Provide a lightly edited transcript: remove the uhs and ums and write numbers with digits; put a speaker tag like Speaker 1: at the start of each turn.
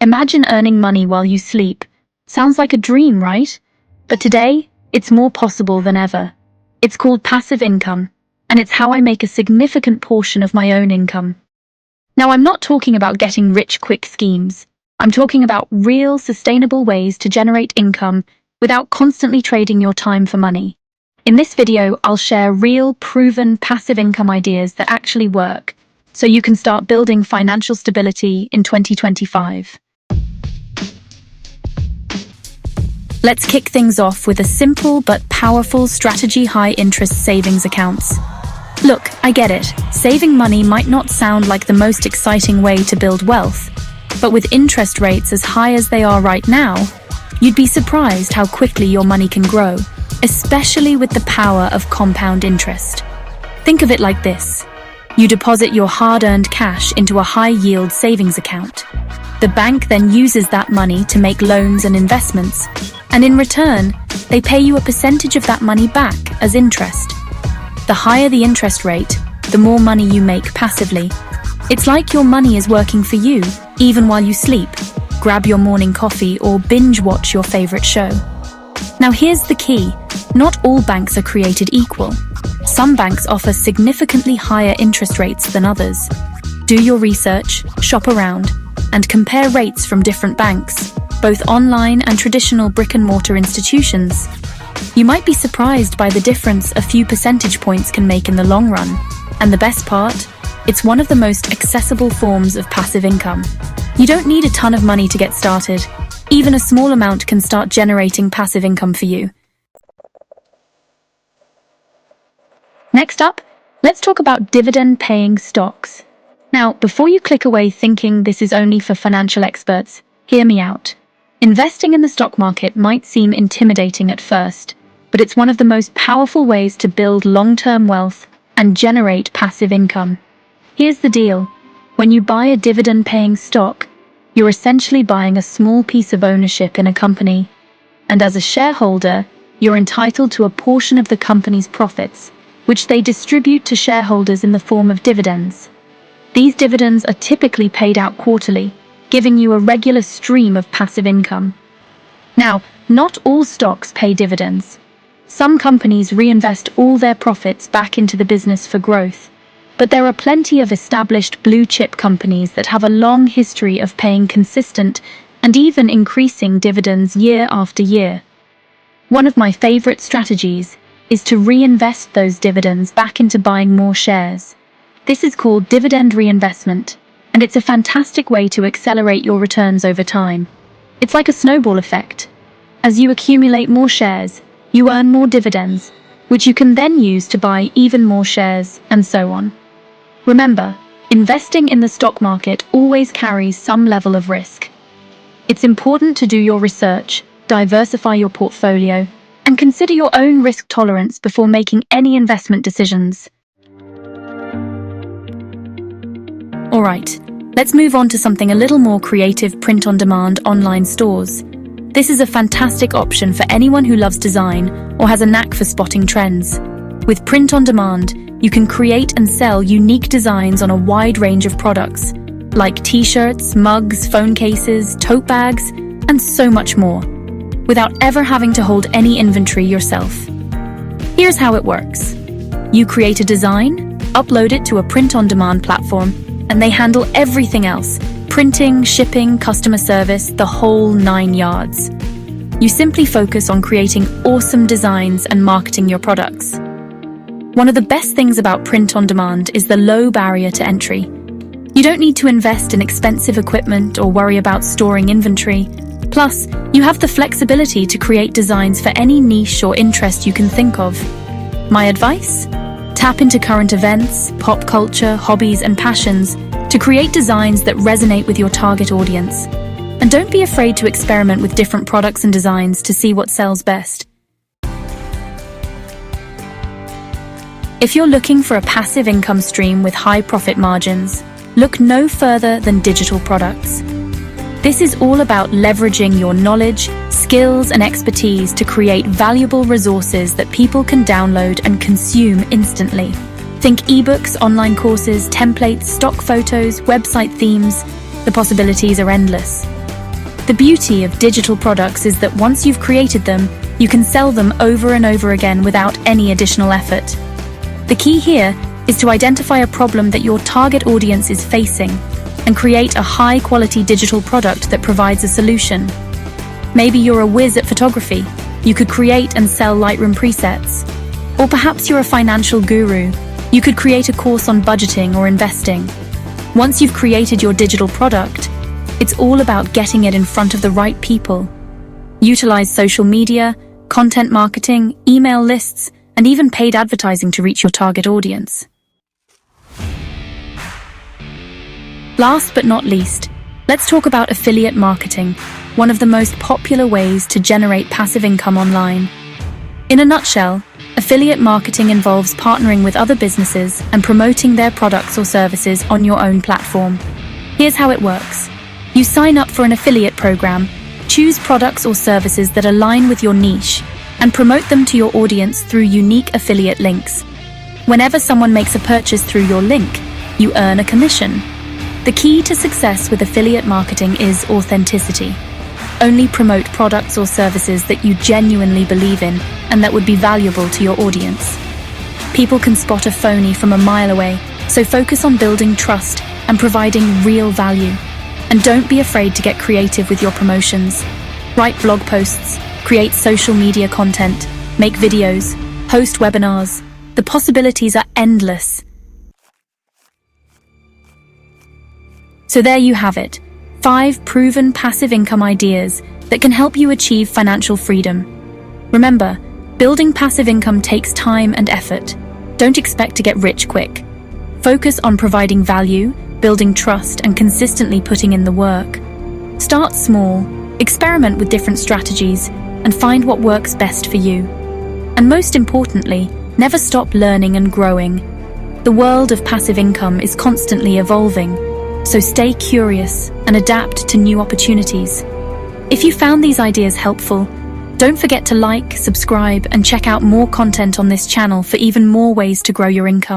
Speaker 1: Imagine earning money while you sleep. Sounds like a dream, right? But today, it's more possible than ever. It's called passive income, and it's how I make a significant portion of my own income. Now, I'm not talking about getting rich quick schemes. I'm talking about real, sustainable ways to generate income without constantly trading your time for money. In this video, I'll share real, proven passive income ideas that actually work, so you can start building financial stability in 2025. Let's kick things off with a simple but powerful strategy: high-interest savings accounts. Look, I get it. Saving money might not sound like the most exciting way to build wealth, but with interest rates as high as they are right now, you'd be surprised how quickly your money can grow, especially with the power of compound interest. Think of it like this. You deposit your hard-earned cash into a high-yield savings account. The bank then uses that money to make loans and investments, and in return, they pay you a percentage of that money back as interest. The higher the interest rate, the more money you make passively. It's like your money is working for you, even while you sleep, grab your morning coffee, or binge watch your favorite show. Now here's the key. Not all banks are created equal. Some banks offer significantly higher interest rates than others. Do your research, shop around, and compare rates from different banks, both online and traditional brick-and-mortar institutions. You might be surprised by the difference a few percentage points can make in the long run. And the best part? It's one of the most accessible forms of passive income. You don't need a ton of money to get started. Even a small amount can start generating passive income for you. Next up, let's talk about dividend-paying stocks. Now, before you click away thinking this is only for financial experts, hear me out. Investing in the stock market might seem intimidating at first, but it's one of the most powerful ways to build long-term wealth and generate passive income. Here's the deal. When you buy a dividend-paying stock, you're essentially buying a small piece of ownership in a company. And as a shareholder, you're entitled to a portion of the company's profits, which they distribute to shareholders in the form of dividends. These dividends are typically paid out quarterly, giving you a regular stream of passive income. Now, not all stocks pay dividends. Some companies reinvest all their profits back into the business for growth, but there are plenty of established blue-chip companies that have a long history of paying consistent and even increasing dividends year after year. One of my favorite strategies is to reinvest those dividends back into buying more shares. This is called dividend reinvestment, and it's a fantastic way to accelerate your returns over time. It's like a snowball effect. As you accumulate more shares, you earn more dividends, which you can then use to buy even more shares, and so on. Remember, investing in the stock market always carries some level of risk. It's important to do your research, diversify your portfolio, and consider your own risk tolerance before making any investment decisions. Alright, let's move on to something a little more creative: print-on-demand online stores. This is a fantastic option for anyone who loves design or has a knack for spotting trends. With print-on-demand, you can create and sell unique designs on a wide range of products, like t-shirts, mugs, phone cases, tote bags, and so much more, without ever having to hold any inventory yourself. Here's how it works. You create a design, upload it to a print-on-demand platform, and they handle everything else: printing, shipping, customer service, the whole 9 yards. You simply focus on creating awesome designs and marketing your products. One of the best things about print-on-demand is the low barrier to entry. You don't need to invest in expensive equipment or worry about storing inventory. Plus, you have the flexibility to create designs for any niche or interest you can think of. My advice? Tap into current events, pop culture, hobbies, and passions to create designs that resonate with your target audience. And don't be afraid to experiment with different products and designs to see what sells best. If you're looking for a passive income stream with high profit margins, look no further than digital products. This is all about leveraging your knowledge, skills, and expertise to create valuable resources that people can download and consume instantly. Think ebooks, online courses, templates, stock photos, website themes. The possibilities are endless. The beauty of digital products is that once you've created them, you can sell them over and over again without any additional effort. The key here is to identify a problem that your target audience is facing and create a high-quality digital product that provides a solution. Maybe you're a whiz at photography. You could create and sell Lightroom presets. Or perhaps you're a financial guru. You could create a course on budgeting or investing. Once you've created your digital product, it's all about getting it in front of the right people. Utilize social media, content marketing, email lists, and even paid advertising to reach your target audience. Last but not least, let's talk about affiliate marketing, one of the most popular ways to generate passive income online. In a nutshell, affiliate marketing involves partnering with other businesses and promoting their products or services on your own platform. Here's how it works. You sign up for an affiliate program, choose products or services that align with your niche, and promote them to your audience through unique affiliate links. Whenever someone makes a purchase through your link, you earn a commission. The key to success with affiliate marketing is authenticity. Only promote products or services that you genuinely believe in and that would be valuable to your audience. People can spot a phony from a mile away, so focus on building trust and providing real value. And don't be afraid to get creative with your promotions. Write blog posts, create social media content, make videos, host webinars. The possibilities are endless. So there you have it, 5 proven passive income ideas that can help you achieve financial freedom. Remember, building passive income takes time and effort. Don't expect to get rich quick. Focus on providing value, building trust, and consistently putting in the work. Start small, experiment with different strategies, and find what works best for you. And most importantly, never stop learning and growing. The world of passive income is constantly evolving, so stay curious and adapt to new opportunities. If you found these ideas helpful, don't forget to like, subscribe, and check out more content on this channel for even more ways to grow your income.